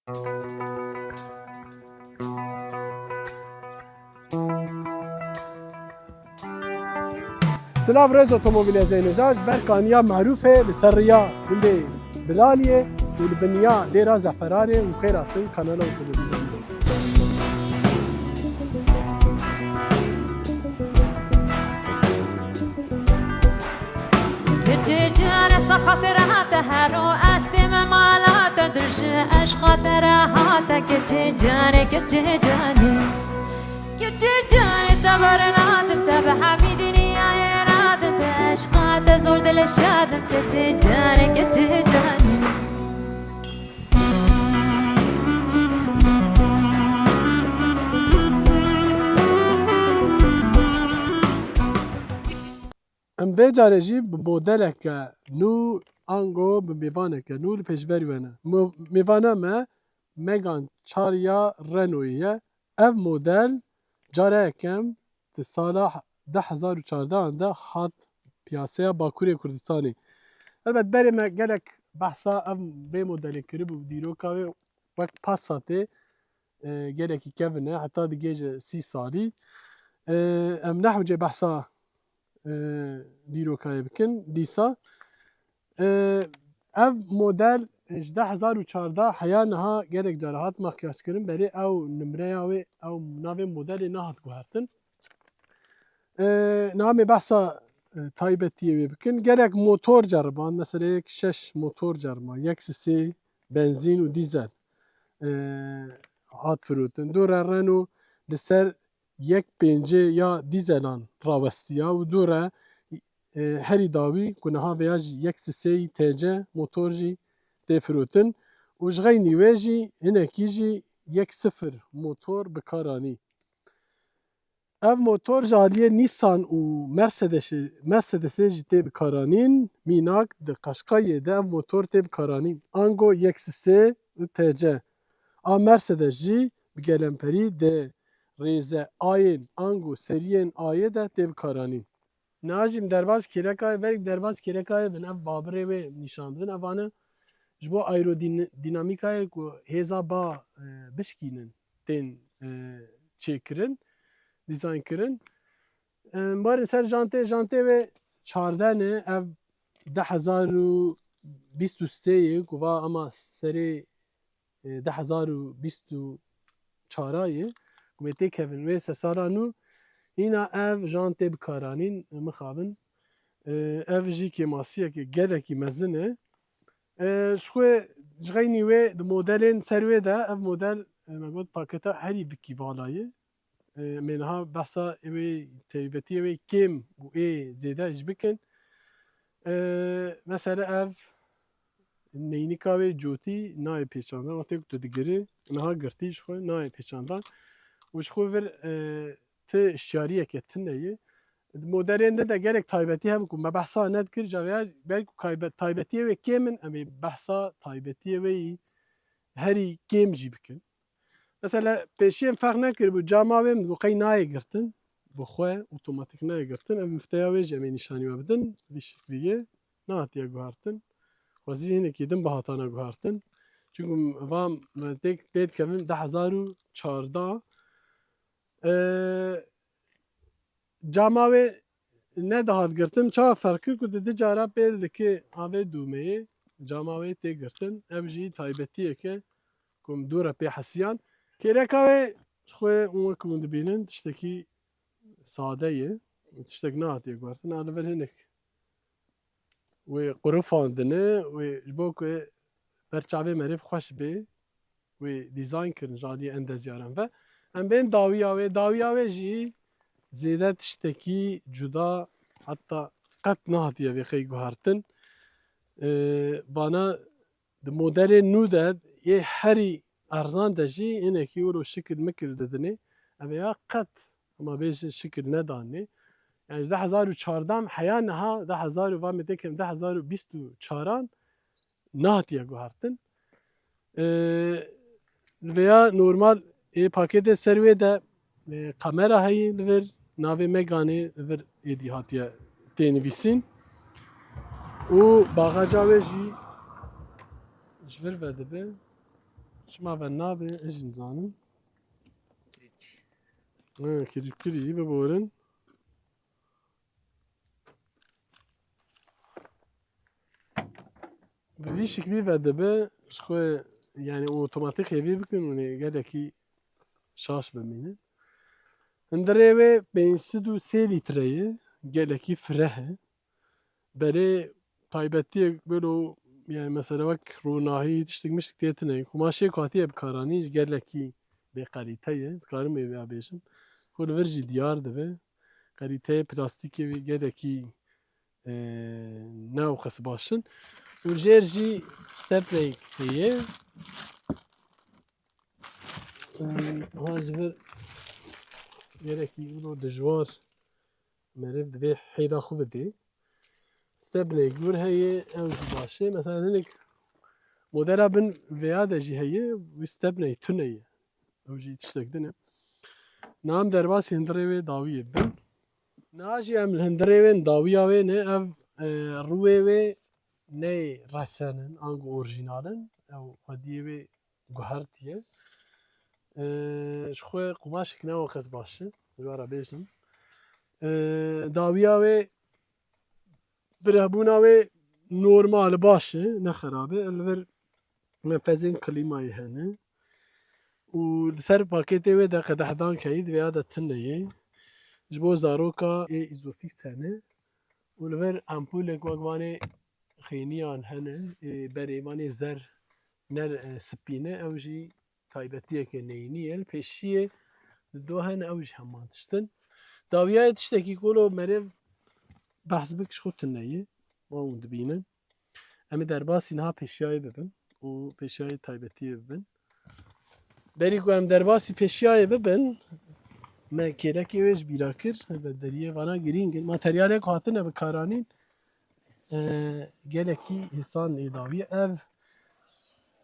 سلاف رز اوتوموبیل زینجاج برکانیا معروفه بسریا بنده بلالیه والبنيا ديرا زعفراري وخيراتن قناه اوتوموبيل. جيجان سخطرها تهرو أسم مالا تدرج أشقى تراها كجيجاني تبرنا دم حميدني يا نادم أشقى تزور دل الشادم كجيجاني ام بجاره جی مدل که نو آنگو میوانه که نو پیشبری ونه میوانه ما مگان چاریا رنویه اف مدل جاره کم تی سال 2014 انده هات پیاسه باکوری کردستانی. البته بری ما گلک بحثا اف به مدل کری بو دیروکاوی وقت پاساته گلکی کونه حتی دیگه 30 سالی ام نحو جه بحثا دیروکای بکن دیسا اف مدل 2014 حیا نها گرک جراحات مخیاش کردن بری او نمره او ناو مدل نهات گوهرتن نام بحثا تایبتیه بکن گرک موتور جربان مثلا یک 6 موتور جربان یک سی بنزین و دیزل هات فروتن دور رنو لسر یک پنجه یا دیزلان راوستیا و دوره هری داوی کنه ها ویاج یک سی تیجه موتور جی تفروتن و جغی نیویجی هنکی جی یک صفر موتور بکارانی. اف موتور جالیه نیسان و مرسدس جی تی بکارانین میناک ده قشقای ده اف موتور تی بکارانین آنگو یک سی تیجه آ مرسدس جی بگلمپری ده ریزه آین آنگو سریین آیه ده تیب کارانی. ناجیم درباز کرکای ورک درباز کرکای بن اف بابره و نشان بن افانه جبو ایرودینامیکای کو هزا با بشکینن تن چیکرین دیزاین کرن. بار سر جانته و 14 نه اف 2023 کووا اما سری 2024 گویی کهون وی سالانو اینا اف جانته بکارانین مخابن اف جی که ماسیه که گله کی مزنه شخو جغینی و د مدلن سروی ده اف مدل مگود پاکتا هری بکی بالایه منها بحثا اوی تیبتی اوی کم و ای زیده اج بکن مثلا اف نینیکاوی جوتی نای پیچاندن وقتی تو دیگری نها گرتیش خو نای پیچاندن وش خو ور ته اشتیاریه که تنهیه مدرنده ده گرک تایبتی هم که ما بحثا ند کر جویا بلکه تایبتی و کمن امی بحثا تایبتی و هری کم جی بکن مثلا پیشیم فرق نکر بو جامعه و قی نای گرتن بخواه اتوماتیک نای گرتن ام مفتاحی جمعی نشانی و بدن بیشتریه نهاتیه گوهرتن وزی اینه که دم بهاتانه گوهرتن چون وام دید کمن 2014 جامعه نه دهات گرتن چه فرقی کرده دی جارا پیل که آوه دومه جامعه تی گرتن ام جی تایبتیه که کم دوره پی حسیان که رکاوه خواه اون کمون دبینن تشتکی ساده یه تشتک نهاتیه گوهرتن آنه ول هنک و قروفاندنه و جبو که برچاوه مریف خوش بی و دیزاین کرن جالی اندازیارن و ام بین داویاوه جی زیده تشتکی جدا حتی قط نهاتیه بخی گوهرتن وانا د مدل نو ده یه هری ارزان ده جی اینه که او رو شکل مکل ددنه اما یا قط اما بیش شکل ندانه یعنی 2014 حیا نها 2000 و میتکم 2024 نهاتیه گوهرتن veya normal paket serve de kamera hayı ver nave megane ver edihatiye tenvisin o bagaja ve jver verdi be شما ve navê ez jî nizanim. Kirîtkirî biborin. Bi vî şeklî ve dibe ji xwe yani otomatik hêvî bikin û gelekî şaş bimînin. Hundirê wê 503 litre ye, gelekî fireh e. Berê taybetiyek biro yani mesela wek ronahî tiştek miştek tê tune. Kumaşê ku hatiye bikaranîn ji gelekî bêqelîte ye. Dikarim wê bêjim. Ku li vir jî diyar dibe. Kalîteyê plastîkê wê gelekî ne û xes baş in. û jêr jî stepreyek heye. Ha ji vir gelekî îro dijwar meriv divê heyra xwe bidê. Stepreyek gûr heye ew jî baş e. Mesela hinek modela bin vêya de jî heye wî stepreyê tune ye. Ew jî tiştek din e. Nam derbasî hundirê wê dawiyê bin. Niha jî em li hundirê wê dawiya wê ne ev rûyê wê neyê reşen in ango orjînal in. Ew xwediyê wê guhert ye. Ji xwe qumaşek ne û xes baş e. Ji were bêjim. Dawiya wê firehbûna wê normal baş e ne xerab e. Li vir menfezên klîmayê hene. û li ser pakêtê wê de qedehdan keyî vêya de tune ye. Ji bo zaroka ê îzofîks hene. û li vir empûlek wek wanê xêniyan hene berê wanê zer ner spîne ew jî taybetiyeke neyînî ye. Pêşiyê li do hene ew jî hema tiştin. Dawiyayê tiştekî ku lo meriv behs bik ji xwe tune ye. Wan hûn dibînin. Em ê derbasî niha pêşiyayê bibin û pêşiyayê taybetiyê bibin. Berî ku em derbasî pêşiyayê bibin me kêrekê wê ji bîra kir bi deriyê vana girîng in. Materyalek ku hatine bikaranîn gelekî hêsan ê dawiye. Ev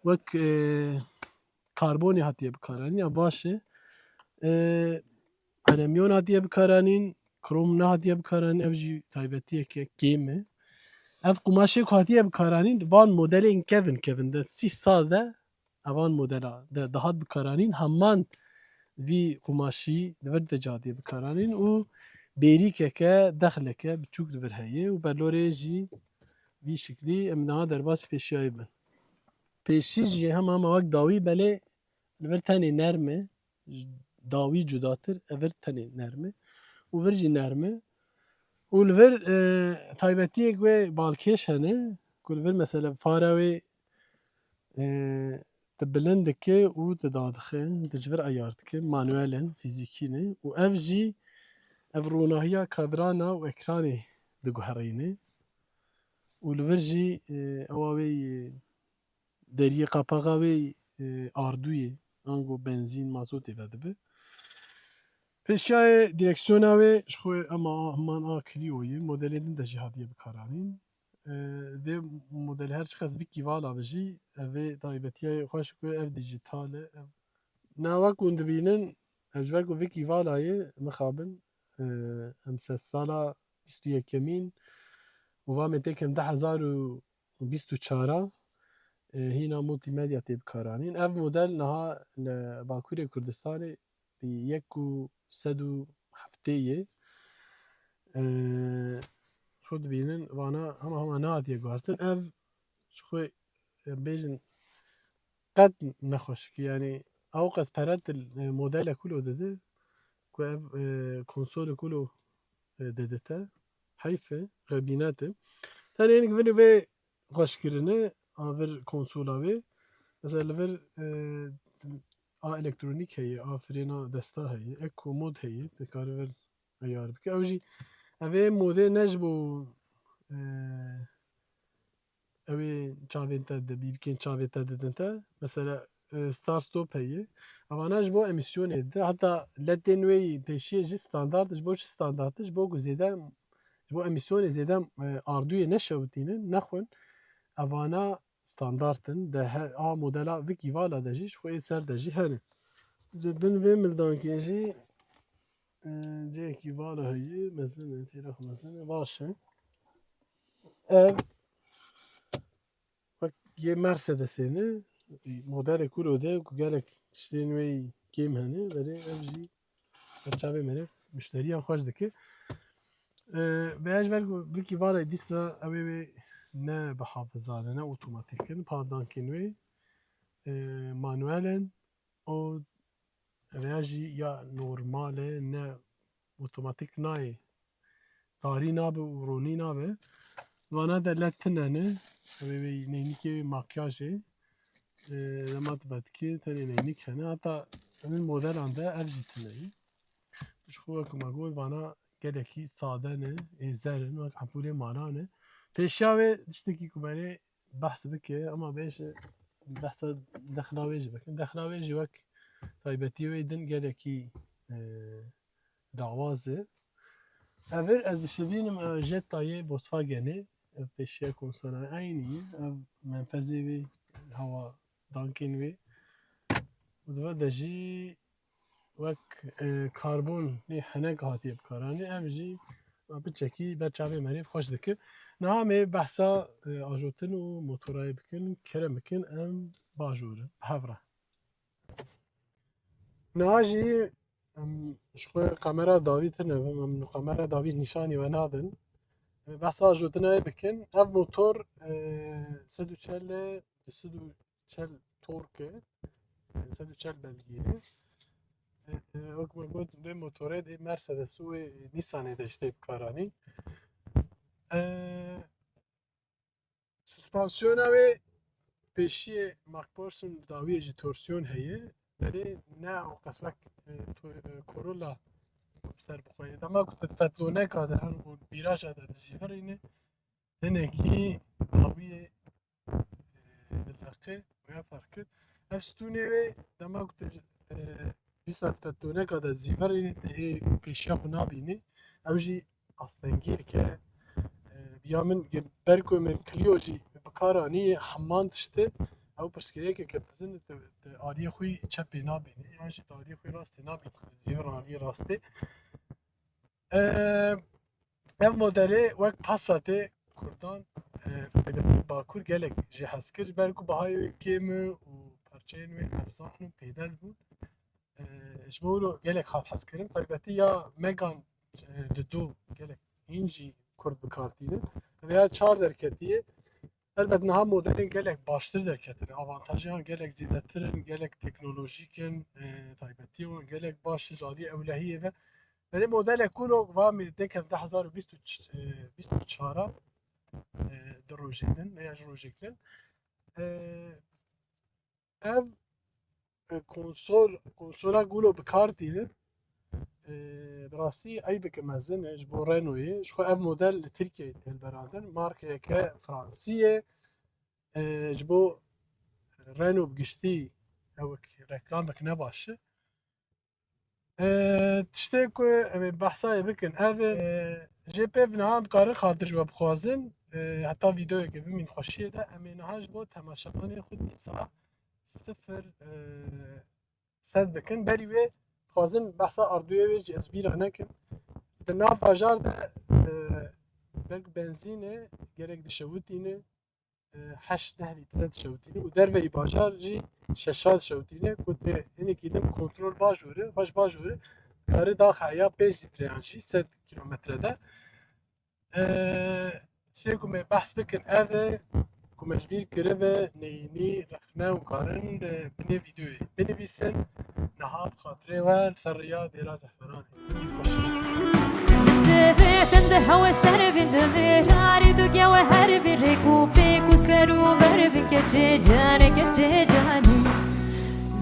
wek karbonê hatiye bikaranîn ya baş e. Alemyon hatiye bikaranîn, krom ne hatiye bikaranîn ev jî taybetiyeke kêm e. Ev qumaşê ku hatiye bikaranîn van modelên kevin de 30 sal de evan modela de dihat bikaranîn heman vî qumaşî li vir de hatiye bikaranîn û bêrîkeke dexleke biçûk li vir heye û belorê jî vî şeklî em niha derbasî pêşiyayê bin. Pêşî jî hema wek dawî belê li vir tenê nerm e. Dawî cudatir ev vir tenê nerm e. û vir jî nerm e. û li vir taybetiyek wê balkêş hene ku li vir mesela fara wê tu bilind dike û tu dadixe. Tu ji vir eyar dike. Manuel in, fîzîkî ne. û ev jî ev ronahiya kadrana û ekranê diguherîne. û li vir jî ewa wê deriyê qapaxa wê ardûyê ango benzîn mazotê vedibe. Pêşiyayê direksiyona wê ji xwe ema heman a Clio ye. Modelê din de jî hatiye bikaranîn. Vê modelê her çi qas vikî vala bijî ev ê taybetiyayê xweş ku ev dijîtal e. Niha wek hûn dibînin ev ji ber ku vikî vala ye mixabin em sed sala bîst û yekemîn û vam ê têkin 2024 hîna multimedya tê bikaranîn. Ev model niha li Bakurê Kurdistanê bi 170 ye. Xwe dibînin vana hema nehatiye guhertin. Ev ji xwe bêjin qet nexweşik e. Yani ew qas peret modela ku lo dide ku ev konsolê ku lo didite. Heyf e, xebînet e. Tenê hinek vir vê xweşkirine a vir konsola wê. Mesela li vir a elektronîk heye, a frêna desta heye, eco mod heye, dikarî vir eyar bike. Ew jî ev ê modê ne ji bo ew ê çavên te de bîbikên çavê te didin te. Mesela start stop heye. Evana ji bo emîsyonê dide. Heta ledên wê yî pêşiyê jî standard ji bo çi standard ji bo ku zêde ji bo emîsyonê zêde ardûyê neşewitînin, nexwin. Evana standard in. De a modela vikî vala de jî ji xwe ê ser de jî hene. Ji bin vê mildankê jî cihekî vala heye. Mezin e têra xwe mezin e baş e. Ev wek yê Mercedesê ne مدل کولو ده که گلک تشتین وی کم هنه ولی افجی بچه مرف مشتری هم خوش دکه بیاش بلکی وارای دیستا اوی نه به حافظانه نه اتوماتیکن پاردان کنوی مانوالن او بیاشی یا نورماله نه اتوماتیک نای داری نابه و رونی نابه وانا در لطنه نه اوی نینی که ماکیاجه لما تبدکی تانی نینی کنه حتی این مدل آنده افجی تنهی مش خوبه که مگول وانا گلکی ساده نه ایزرن و حپوله مانانه پیشاوه دشتکی که بره بحث بکه اما بیش بحث دخلاویجی بکن دخلاویجی وک تایبتی ویدن گلکی دعوازه اول از شبینم جت تایه بوسفاگنه پیشیا کنسونای اینیه منفذی وی هوا دانکین وی و دو دجی وک کاربون نی حنک هاتیه بکارانی افجی بچکی بچه‌ای مریض خوش دکه نه می بحثا آجوتن و موتورای بکن کرم بکن ام باجوره هفره نه جی شخو کامرا داوید نه من کامرا داوید نشانی و نادن بحثا آجوتنای بکن اف موتور 140 تورکه 140 بلگیره وقتی گفت به موتورد مرسدس و نیسانی داشته بکارانی سوسپانسیون اوی پیشی مکبرسون داویه جی تورسیون هیه ولی نه او قسمت کورولا سر بخواهید اما کت فتلونه کاده هن بود بیراج اده زیفر اینه اینه کی داویه دلقه و یا فرکت افستونه وی دما کت بیسات فتلونه کاده زیفر اینه پیشی خو نابینه او جی اصلنگیه که بیا من برکو من کلیوجی بکارانی حمان تشته او پرسکریه که بزن آریه خوی چپی نابینه یعنی شد آریه خوی راسته نابینه زیور آریه راسته ev modeli wek Passatê Kurdan Bakur gelek ji hez kir ber ku bihayê kêm û parçeyên wê erzan û pêdel bûn ji bo gelek hat hez kirin taybetî ya Megane li du gelek hîn jî Kurd bikardînin veya çar derketiye elbet niha modelên gelek baştir derketine avantajiyan gelek zêdetir in gelek teknolojîk in taybetî wan gelek baş ji aliyê ewlehiyê ve Benim model kulo va mi dekem 2024 de rojektin veya rojektin ev konsola gulo bikartînin rastî ey bike mezin ji bo Renault'ê ji xwe ev model li Tirkiyeyê hilberandin markeyeke Fransî ye ji bo Renault giştî ew reklamek ne baş e tiştê ku em ê behsayê bikin ev jê pêv niha dikarin xatir ji we bixwazin heta vîdeoyekê bimîn xweşiyê de em ê niha ji bo temaşevanên xwe dîsa 0 bikin berî wê dixwazin behsa ardûyê wê jî ez bîra nekim di nav bajar de belk benzînê gelek dişewitîne 8-9 lître dişewitîne û derveyî bajar jî 6 dişewitîne ku tê hinekî din kontrol baş were xweş baş were karî daxeya 5 lîtreyan jî 100 kilometrede tiştê ku me behs bikin ev e ku me ji bîr kiribe neyînî rexne û karin binê vîdeoyê binivîsin niha bi xatirê we li ser rêya dêra zehferanê Devêtin di hewe ser bin devêrarî du gewe her bir rêk û pêk û ser û ber bin keçê canê keçê canê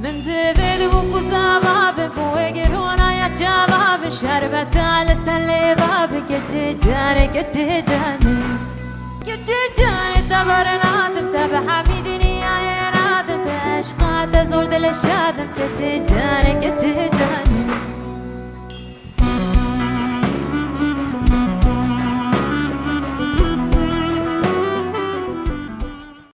min divê dibû ku zava bin bu wê gironaya çava bin şerbeta li ser lêva bin keçê canê keçê canê keçê canê te bernadim te bi hemî dîniyayê nadim bi eşqa te zor dile şadim keçê